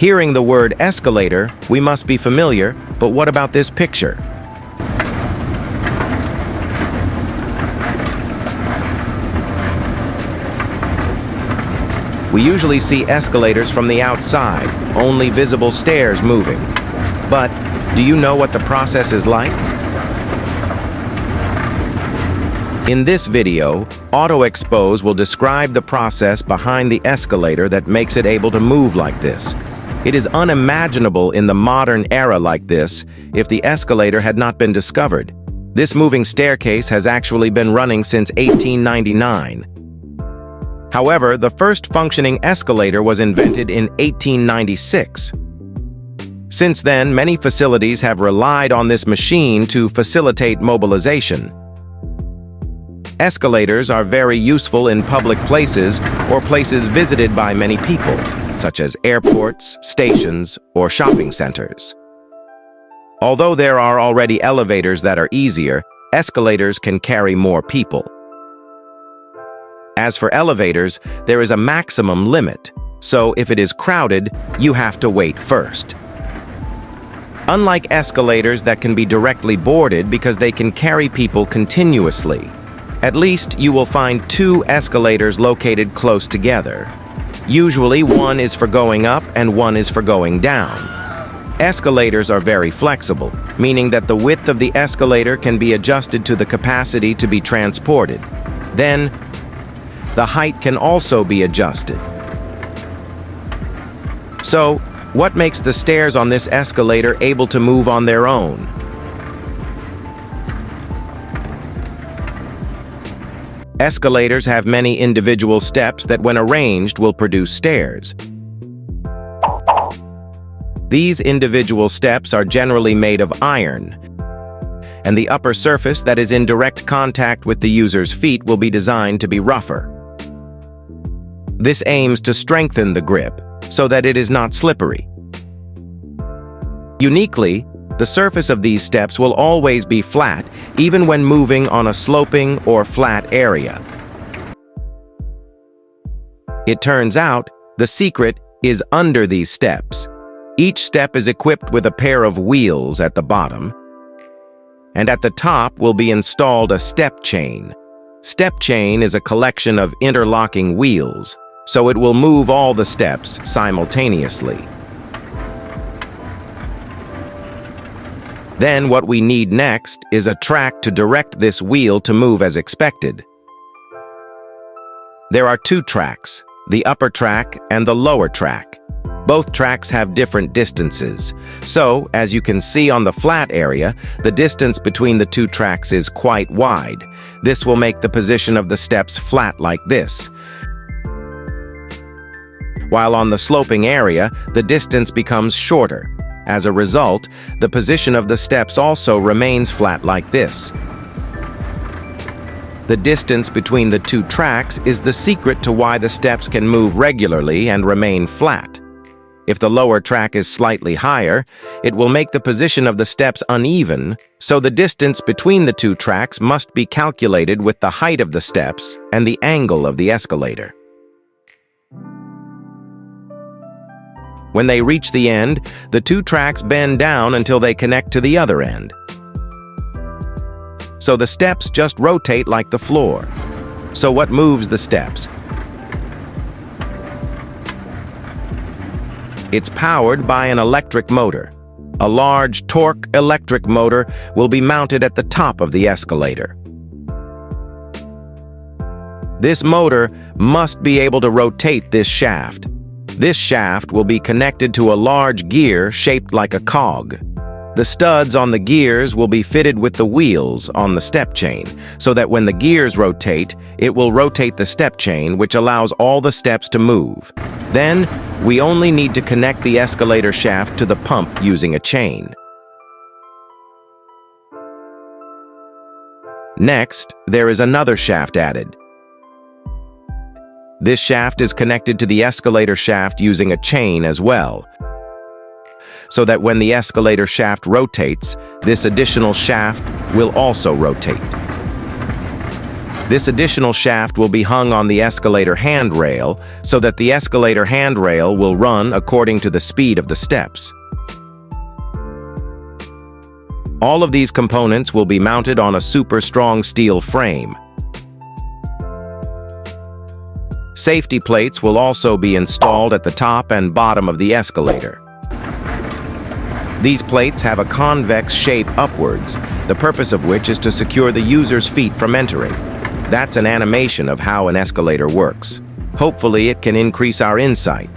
Hearing the word escalator, we must be familiar, but what about this picture? We usually see escalators from the outside, only visible stairs moving. But do you know what the process is like? In this video, AutoExpose will describe the process behind the escalator that makes it able to move like this. It is unimaginable in the modern era like this if the escalator had not been discovered. This moving staircase has actually been running since 1899. However, the first functioning escalator was invented in 1896. Since then, many facilities have relied on this machine to facilitate mobilization. Escalators are very useful in public places or places visited by many people, such as airports, stations, or shopping centers. Although there are already elevators that are easier, escalators can carry more people. As for elevators, there is a maximum limit, so if it is crowded, you have to wait first. Unlike escalators that can be directly boarded because they can carry people continuously, at least you will find two escalators located close together. Usually one is for going up and one is for going down. Escalators are very flexible, meaning that the width of the escalator can be adjusted to the capacity to be transported. Then, the height can also be adjusted. So, what makes the stairs on this escalator able to move on their own? Escalators have many individual steps that, when arranged, will produce stairs. These individual steps are generally made of iron, and the upper surface that is in direct contact with the user's feet will be designed to be rougher. This aims to strengthen the grip so that it is not slippery. Uniquely, the surface of these steps will always be flat, even when moving on a sloping or flat area. It turns out, the secret is under these steps. Each step is equipped with a pair of wheels at the bottom, and at the top will be installed a step chain. Step chain is a collection of interlocking wheels, so it will move all the steps simultaneously. Then what we need next is a track to direct this wheel to move as expected. There are two tracks, the upper track and the lower track. Both tracks have different distances. So, as you can see on the flat area, the distance between the two tracks is quite wide. This will make the position of the steps flat like this. While on the sloping area, the distance becomes shorter. As a result, the position of the steps also remains flat like this. The distance between the two tracks is the secret to why the steps can move regularly and remain flat. If the lower track is slightly higher, it will make the position of the steps uneven, so the distance between the two tracks must be calculated with the height of the steps and the angle of the escalator. When they reach the end, the two tracks bend down until they connect to the other end. So the steps just rotate like the floor. So what moves the steps? It's powered by an electric motor. A large torque electric motor will be mounted at the top of the escalator. This motor must be able to rotate this shaft. This shaft will be connected to a large gear shaped like a cog. The studs on the gears will be fitted with the wheels on the step chain, so that when the gears rotate, it will rotate the step chain, which allows all the steps to move. Then, we only need to connect the escalator shaft to the pump using a chain. Next, there is another shaft added. This shaft is connected to the escalator shaft using a chain as well, so that when the escalator shaft rotates, this additional shaft will also rotate. This additional shaft will be hung on the escalator handrail so that the escalator handrail will run according to the speed of the steps. All of these components will be mounted on a super strong steel frame. Safety plates will also be installed at the top and bottom of the escalator. These plates have a convex shape upwards, the purpose of which is to secure the user's feet from entering. That's an animation of how an escalator works. Hopefully, it can increase our insight.